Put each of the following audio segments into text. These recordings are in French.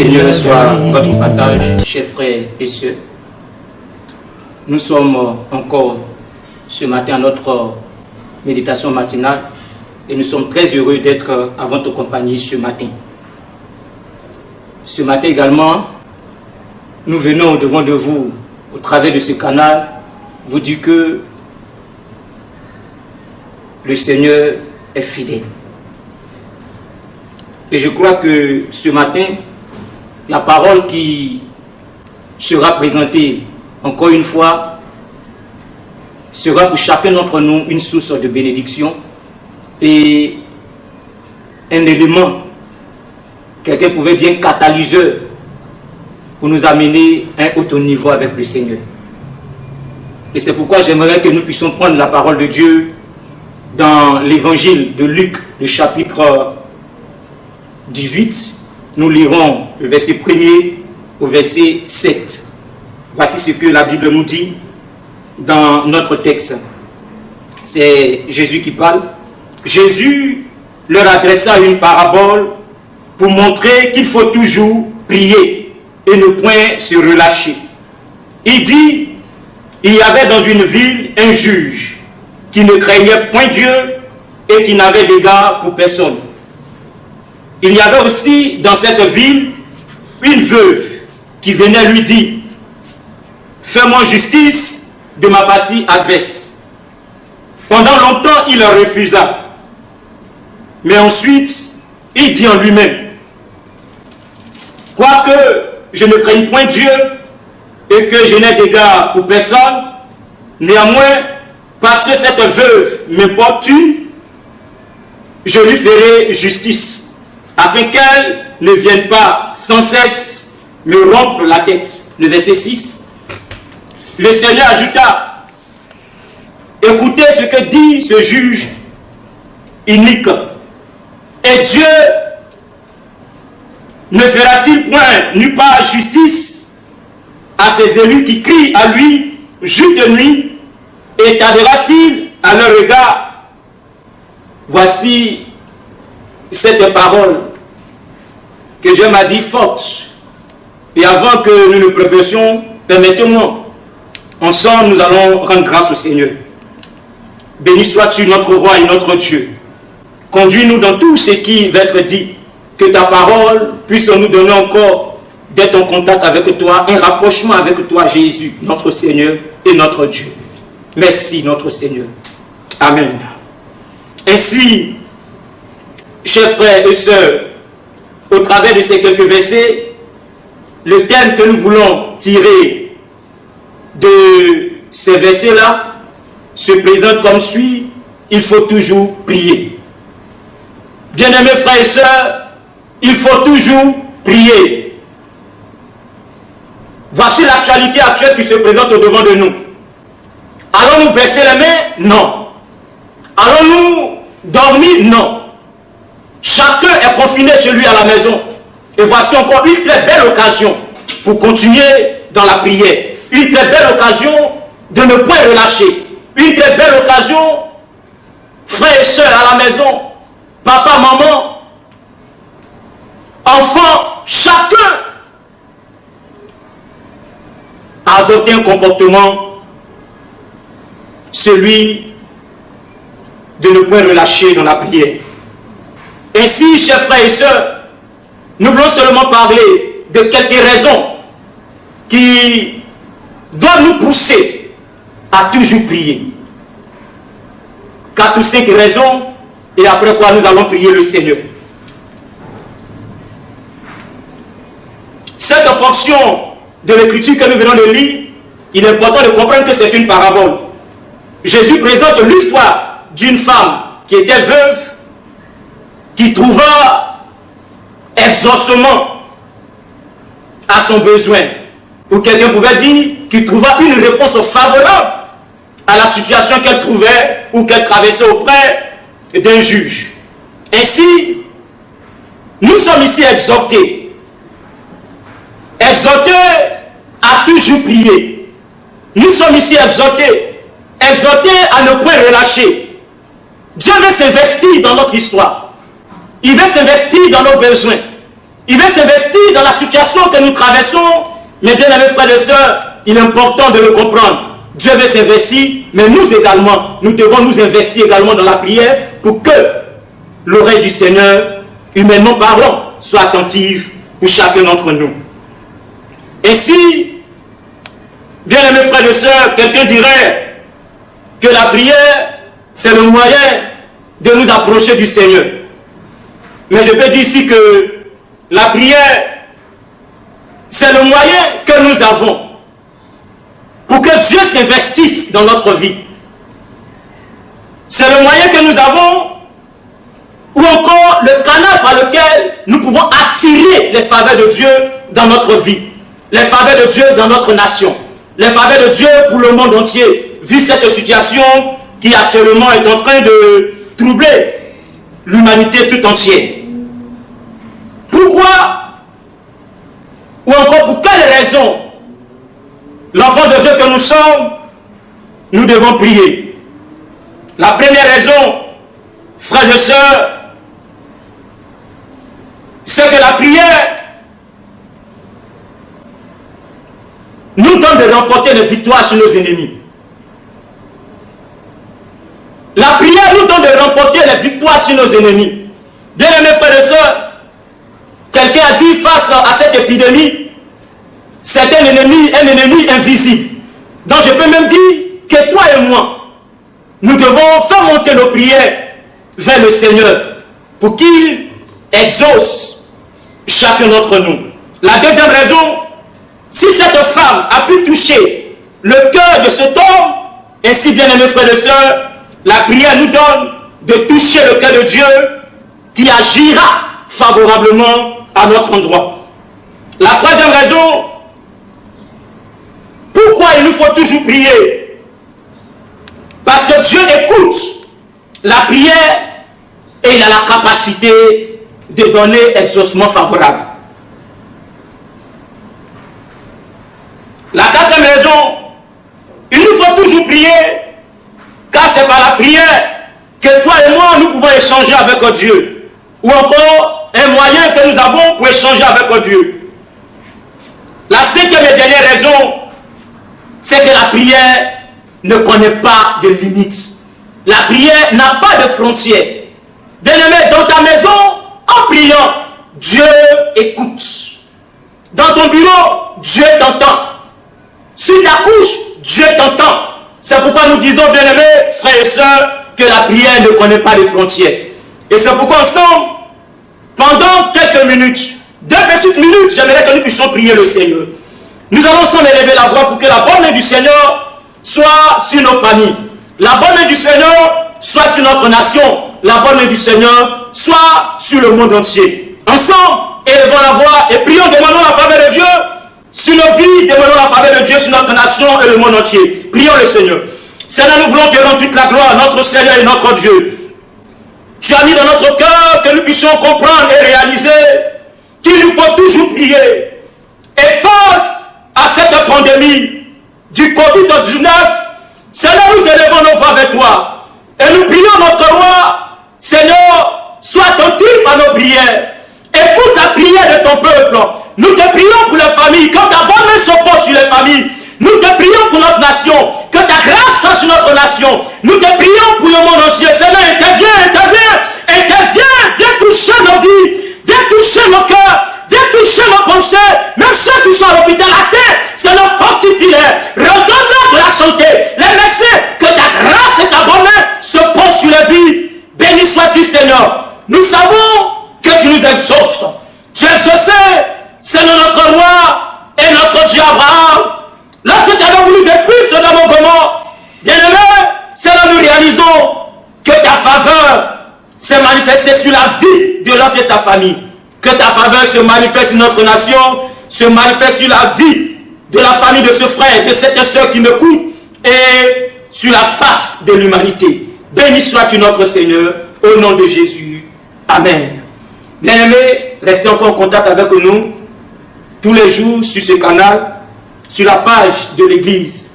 Seigneur soit votre partage, chers frères et sœurs. Nous sommes encore ce matin à notre méditation matinale et nous sommes très heureux d'être à votre compagnie ce matin. Ce matin également, nous venons au-devant de vous, au travers de ce canal, vous dire que le Seigneur est fidèle. Et je crois que ce matin, la parole qui sera présentée encore une fois sera pour chacun d'entre nous une source de bénédiction et un élément, quelqu'un pouvait dire un catalyseur pour nous amener à un haut niveau avec le Seigneur. Et c'est pourquoi j'aimerais que nous puissions prendre la parole de Dieu dans l'évangile de Luc, le chapitre 18. Nous lirons le verset 1er au verset 7. Voici ce que la Bible nous dit dans notre texte. C'est Jésus qui parle. Jésus leur adressa une parabole pour montrer qu'il faut toujours prier et ne point se relâcher. Il dit, il y avait dans une ville un juge qui ne craignait point Dieu et qui n'avait d'égard pour personne. Il y avait aussi dans cette ville une veuve qui venait lui dire, fais-moi justice de ma partie adverse. Pendant longtemps, il refusa. Mais ensuite, il dit en lui-même, quoique je ne craigne point Dieu et que je n'ai d'égard pour personne, néanmoins, parce que cette veuve m'importune, je lui ferai justice, afin qu'elle ne vienne pas sans cesse me rompre la tête. Le verset 6. Le Seigneur ajouta, écoutez ce que dit ce juge inique. Et Dieu ne fera-t-il point nulle part justice à ses élus qui crient à lui jour et nuit, et tardera-t-il à leur regard? Voici cette parole que Dieu m'a dit forte. Et avant que nous nous préparions, permettez-moi, ensemble nous allons rendre grâce au Seigneur. Béni sois-tu notre roi et notre Dieu. Conduis-nous dans tout ce qui va être dit. Que ta parole puisse nous donner encore d'être en contact avec toi, un rapprochement avec toi, Jésus, notre Seigneur et notre Dieu. Merci, notre Seigneur. Amen. Ainsi, chers frères et sœurs, au travers de ces quelques versets, le thème que nous voulons tirer de ces versets-là se présente comme suit: il faut toujours prier. Bien-aimés frères et sœurs, il faut toujours prier. Voici l'actualité actuelle qui se présente au-devant de nous. Allons-nous baisser les mains? Non. Allons-nous dormir? Non. Chacun est confiné chez lui à la maison. Et voici encore une très belle occasion pour continuer dans la prière. Une très belle occasion de ne point relâcher. Une très belle occasion, frères et sœurs à la maison, papa, maman, enfants, chacun a adopté un comportement, celui de ne point relâcher dans la prière. Ainsi, chers frères et sœurs, nous voulons seulement parler de quelques raisons qui doivent nous pousser à toujours prier. 4 ou 5 raisons, et après quoi nous allons prier le Seigneur. Cette portion de l'écriture que nous venons de lire, il est important de comprendre que c'est une parabole. Jésus présente l'histoire d'une femme qui était veuve, qui trouva exaucement à son besoin, ou quelqu'un pouvait dire qu'il trouva une réponse favorable à la situation qu'elle trouvait ou qu'elle traversait auprès d'un juge. Ainsi, nous sommes ici exhortés à toujours prier. Nous sommes ici exhortés à ne point relâcher. Dieu veut s'investir dans notre histoire. Il veut s'investir dans nos besoins. Il veut s'investir dans la situation que nous traversons. Mais bien aimés frères et sœurs, il est important de le comprendre. Dieu veut s'investir, mais nous également, nous devons nous investir également dans la prière pour que l'oreille du Seigneur, humainement parlant, soit attentive pour chacun d'entre nous. Et si, bien aimés frères et sœurs, quelqu'un dirait que la prière, c'est le moyen de nous approcher du Seigneur. Mais je peux dire ici que la prière, c'est le moyen que nous avons pour que Dieu s'investisse dans notre vie. C'est le moyen que nous avons, ou encore le canal par lequel nous pouvons attirer les faveurs de Dieu dans notre vie, les faveurs de Dieu dans notre nation, les faveurs de Dieu pour le monde entier, vu cette situation qui actuellement est en train de troubler l'humanité tout entière. Pourquoi, ou encore pour quelle raison, l'enfant de Dieu que nous sommes, nous devons prier? La première raison, frères et sœurs, c'est que la prière nous donne de remporter les victoires sur nos ennemis. La prière nous donne de remporter les victoires sur nos ennemis. Bien aimés frères et sœurs, quelqu'un a dit face à cette épidémie, c'est un ennemi invisible. Donc je peux même dire que toi et moi, nous devons faire monter nos prières vers le Seigneur pour qu'il exauce chacun d'entre nous. La deuxième raison, si cette femme a pu toucher le cœur de cet homme, ainsi bien aimés frères et sœurs, la prière nous donne de toucher le cœur de Dieu qui agira favorablement à notre endroit. La troisième raison, pourquoi il nous faut toujours prier? Parce que Dieu écoute la prière et il a la capacité de donner exaucement favorable. La quatrième raison, il nous faut toujours prier, car c'est par la prière que toi et moi nous pouvons échanger avec Dieu, ou encore un moyen que nous avons pour échanger avec Dieu. La cinquième et dernière raison, c'est que la prière ne connaît pas de limites. La prière n'a pas de frontières. Bien-aimé, dans ta maison, en priant, Dieu écoute. Dans ton bureau, Dieu t'entend. Sur ta couche, Dieu t'entend. C'est pourquoi nous disons, bien-aimés, frères et sœurs, que la prière ne connaît pas de frontières. Et c'est pourquoi ensemble, pendant quelques minutes, 2 petites minutes, j'aimerais que nous puissions prier le Seigneur. Nous allons ensemble élever la voix pour que la bonne main du Seigneur soit sur nos familles. La bonne main du Seigneur soit sur notre nation. La bonne main du Seigneur soit sur le monde entier. Ensemble, élevons la voix et prions, demandons la faveur de Dieu sur nos vies, demandons la faveur de Dieu sur notre nation et le monde entier. Prions le Seigneur. Seigneur, nous voulons te rendre toute la gloire, notre Seigneur et notre Dieu. Tu as mis dans notre cœur que nous puissions comprendre et réaliser qu'il nous faut toujours prier. Et face à cette pandémie du Covid-19, Seigneur, nous élevons nos voix vers toi. Et nous prions notre roi, Seigneur, sois attentif à nos prières. Écoute la prière de ton peuple. Nous te prions pour les familles. Quand ta bonne main se pose sur les familles, nous te prions pour notre nation. Que ta grâce soit sur notre nation. Nous te prions pour le monde entier. Seigneur, interviens, viens toucher nos vies. Viens toucher nos cœurs. Viens toucher nos pensées. Même ceux qui sont à l'hôpital, à terre, Seigneur, fortifie-les. Redonne-leur de la santé. Les merci que ta grâce et ta bonne main se posent sur les vies. Béni sois-tu, Seigneur. Nous savons que tu nous exauces. Tu exauces, Seigneur, notre roi et notre Dieu Abraham. Lorsque tu avais voulu détruire ce homme au Gomorrhe, bien-aimé, Seigneur, nous réalisons que ta faveur s'est manifestée sur la vie de l'homme et sa famille. Que ta faveur se manifeste sur notre nation, se manifeste sur la vie de la famille de ce frère, de cette soeur qui m'écoute, et sur la face de l'humanité. Béni sois-tu notre Seigneur, au nom de Jésus. Amen. Bien-aimés, restez encore en contact avec nous tous les jours sur ce canal, sur la page de l'église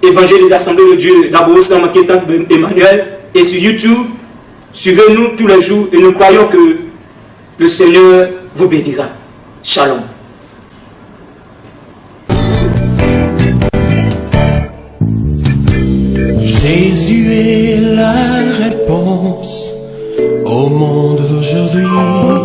Évangile des Assemblées de Dieu, d'abord Saint Emmanuel, et sur YouTube. Suivez-nous tous les jours et nous croyons que le Seigneur vous bénira. Shalom. Jésus est la réponse au monde d'aujourd'hui.